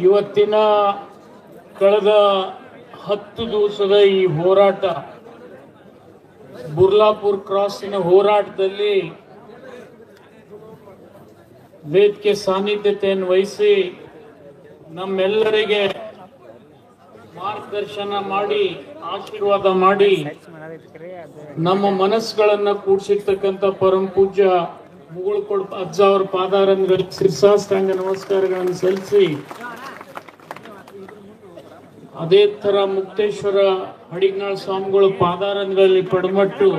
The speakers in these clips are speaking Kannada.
ಇವತ್ತಿನ ಕಳೆದ 10 ದಿವಸದ ಈ ಹೋರಾಟ, ಬುರ್ಲಾಪುರ್ ಕ್ರಾಸಿನ ಹೋರಾಟದಲ್ಲಿ ವೇದಿಕೆ ಸಾನ್ನಿಧ್ಯತೆಯನ್ನು ವಹಿಸಿ ನಮ್ಮೆಲ್ಲರಿಗೆ ಮಾರ್ಗದರ್ಶನ ಮಾಡಿ ಆಶೀರ್ವಾದ ಮಾಡಿ ನಮ್ಮ ಮನಸ್ಸುಗಳನ್ನ ಕೂಡಿಸಿರ್ತಕ್ಕಂಥ ಪರಮ ಪೂಜ್ಯ ಮುಗುಳ್ಕೊಡ್ ಅಜ್ಜ ಅವರ ಪಾದಾರಗಳಿಗೆ ಶಿರಸಾಷ್ಟಾಂಗ ನಮಸ್ಕಾರಗಳನ್ನು ಸಲ್ಲಿಸಿ, ಅದೇ ತರ ಮುಕ್ತೇಶ್ವರ ಹಡಿಗ್ನಾಳ್ ಸ್ವಾಮಿಗಳ ಪಾದಾರಗಳಲ್ಲಿ ಪಡಮಟ್ಟು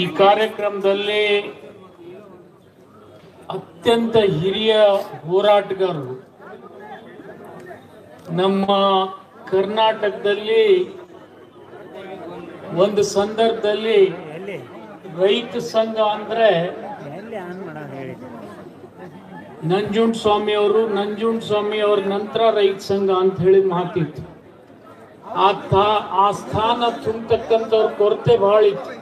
ಈ ಕಾರ್ಯಕ್ರಮದಲ್ಲಿ ಅತ್ಯಂತ ಹಿರಿಯ ಹೋರಾಟಗಾರರು ನಮ್ಮ ಕರ್ನಾಟಕದಲ್ಲಿ ಒಂದು ಸಂದರ್ಭದಲ್ಲಿ ರೈತ ಸಂಘ ಅಂದ್ರೆ ನಂಜುಂಡಸ್ವಾಮಿ ಅವರ ನಂತರ ರೈತ ಸಂಘ ಅಂತ ಹೇಳಿದ ಮಾತಿತ್ತು. ಆ ಸ್ಥಾನ ತುಂಬತಕ್ಕಂಥವ್ರ ಕೊರತೆ ಬಹಳ ಇತ್ತು.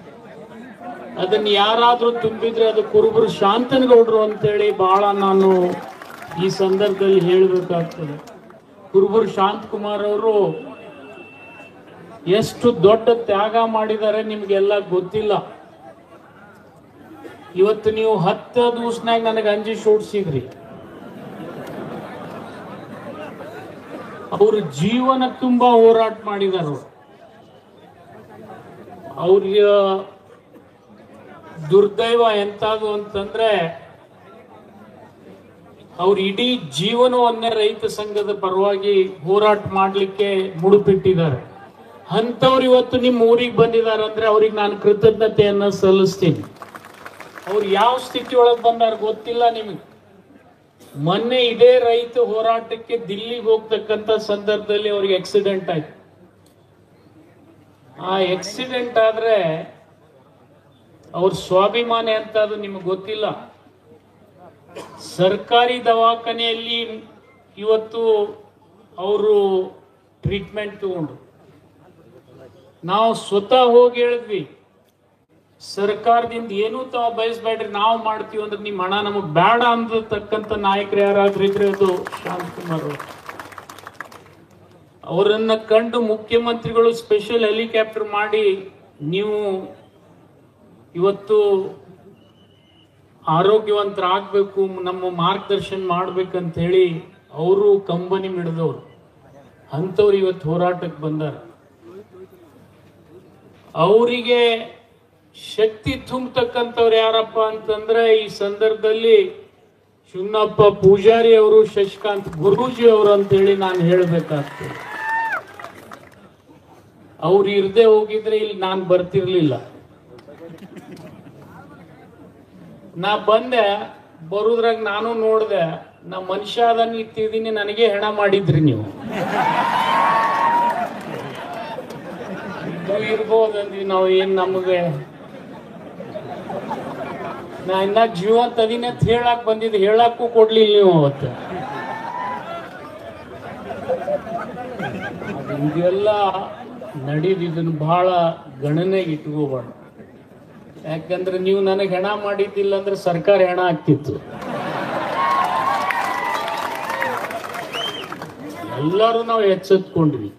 ಅದನ್ನ ಯಾರಾದ್ರೂ ತುಂಬಿದ್ರೆ ಅದು ಕುರುಬರು ಶಾಂತನಗೌಡರು ಅಂತೇಳಿ ಬಹಳ ನಾನು ಈ ಸಂದರ್ಭದಲ್ಲಿ ಹೇಳಬೇಕಾಗ್ತದೆ. ಕುರುಬರು ಶಾಂತಕುಮಾರ್ ಅವರು ಎಷ್ಟು ದೊಡ್ಡ ತ್ಯಾಗ ಮಾಡಿದ್ದಾರೆ ನಿಮ್ಗೆಲ್ಲ ಗೊತ್ತಿಲ್ಲ. ಇವತ್ತು ನೀವು 10 ದಿವಸನಾಗ ನನಗೆ ಅಂಜಿಸಿ ಓಡಿಸಿದ್ರಿ. ಅವರು ಜೀವನ ತುಂಬಾ ಹೋರಾಟ ಮಾಡಿದಾರ. ಅವ್ರ ದುರ್ದೈವ ಎಂತಾದು ಅಂತಂದ್ರೆ ಅವ್ರ ಇಡೀ ಜೀವನವನ್ನೇ ರೈತ ಸಂಘದ ಪರವಾಗಿ ಹೋರಾಟ ಮಾಡ್ಲಿಕ್ಕೆ ಮುಡುಪಿಟ್ಟಿದ್ದಾರೆ. ಅಂಥವ್ರು ಇವತ್ತು ನಿಮ್ಮ ಊರಿಗೆ ಬಂದಿದ್ದಾರೆ ಅಂದ್ರೆ ಅವ್ರಿಗೆ ನಾನು ಕೃತಜ್ಞತೆಯನ್ನ ಸಲ್ಲಿಸ್ತೀನಿ. ಅವ್ರು ಯಾವ ಸ್ಥಿತಿ ಒಳಗೆ ಬಂದಾರ ಗೊತ್ತಿಲ್ಲ ನಿಮಗೆ. ಮೊನ್ನೆ ಇದೇ ರೈತ ಹೋರಾಟಕ್ಕೆ ದಿಲ್ಲಿಗೆ ಹೋಗ್ತಕ್ಕಂಥ ಸಂದರ್ಭದಲ್ಲಿ ಅವ್ರಿಗೆ ಆಕ್ಸಿಡೆಂಟ್ ಆಯ್ತು. ಆ ಆಕ್ಸಿಡೆಂಟ್ ಆದ್ರೆ ಅವ್ರ ಸ್ವಾಭಿಮಾನಿ ಅಂತ ಅದು ನಿಮಗೆ ಗೊತ್ತಿಲ್ಲ. ಸರ್ಕಾರಿ ದವಾಖಾನೆಯಲ್ಲಿ ಇವತ್ತು ಅವರು ಟ್ರೀಟ್ಮೆಂಟ್ ತಗೊಂಡ್ರು. ನಾವು ಸ್ವತಃ ಹೋಗಿ ಹೇಳಿದ್ವಿ, ಸರ್ಕಾರದಿಂದ ಏನೂ ತಾವು ಬಯಸ್ಬೇಡ್ರಿ, ನಾವು ಮಾಡ್ತೀವಿ ಅಂದ್ರೆ ನಿಮ್ಮ ಹಣ ನಮಗ್ ಬೇಡ ಅಂದತಕ್ಕಂಥ ನಾಯಕರು ಯಾರಾದ್ರೂ ಇದ್ರೆ ಅದು ಶಾಂತಕುಮಾರ್ ಅವರು. ಅವರನ್ನ ಕಂಡು ಮುಖ್ಯಮಂತ್ರಿಗಳು ಸ್ಪೆಷಲ್ ಹೆಲಿಕಾಪ್ಟರ್ ಮಾಡಿ ನೀವು ಇವತ್ತು ಆರೋಗ್ಯವಂತರಾಗಬೇಕು, ನಮ್ಮ ಮಾರ್ಗದರ್ಶನ ಮಾಡ್ಬೇಕಂತ ಹೇಳಿ ಅವರು ಕಂಬನಿ ಮಿಡಿದವರು. ಅಂಥವ್ರು ಇವತ್ತು ಹೋರಾಟಕ್ಕೆ ಬಂದಾರ. ಅವರಿಗೆ ಶಕ್ತಿ ತುಂಬತಕ್ಕಂಥವ್ರು ಯಾರಪ್ಪ ಅಂತಂದ್ರೆ ಈ ಸಂದರ್ಭದಲ್ಲಿ ಶಿವನಪ್ಪ ಪೂಜಾರಿ ಅವರು, ಶಶಿಕಾಂತ್ ಗುರೂಜಿ ಅವರು ಅಂತ ಹೇಳಿ ನಾನು ಹೇಳಬೇಕಾಗ್ತದೆ. ಅವ್ರು ಇರದೆ ಹೋಗಿದ್ರೆ ಇಲ್ಲಿ ನಾನು ಬರ್ತಿರ್ಲಿಲ್ಲ. ನಾ ಬಂದೆ, ಬರುದ್ರಾಗ ನಾನು ನೋಡ್ದೆ, ನಾ ಮನುಷ್ಯ ಅದನ್ನ ಇತ್ತಿದ್ದೀನಿ, ನನಗೆ ಹೆಣ ಮಾಡಿದ್ರಿ ನೀವು. ಇರ್ಬೋದಂದ್ವಿ ನಾವು, ಏನ್ ನಮಗೆ ನಾ ಇನ್ನ ಜೀವಂತ ಅದೀನಿ ಅಂತ ಹೇಳಕ್ ಬಂದಿದ್ದು, ಹೇಳಕ್ಕೂ ಕೊಡ್ಲಿಲ್ಲ ನೀವು ಅವತ್ತು. ಇದೆಲ್ಲ ನಡೀದಿದ್ದನ್ನು ಬಹಳ ಗಣನೆಗೆ ಇಟ್ಕೋಬಾರ್ದು. ಯಾಕಂದ್ರೆ ನೀವು ನನಗೆ ಹೆಣ ಮಾಡಿದ್ದಿಲ್ಲ ಅಂದ್ರೆ ಸರ್ಕಾರ ಹೆಣ ಆಗ್ತಿತ್ತು. ಎಲ್ಲರೂ ನಾವು ಎಚ್ಚೆತ್ಕೊಂಡ್ವಿ.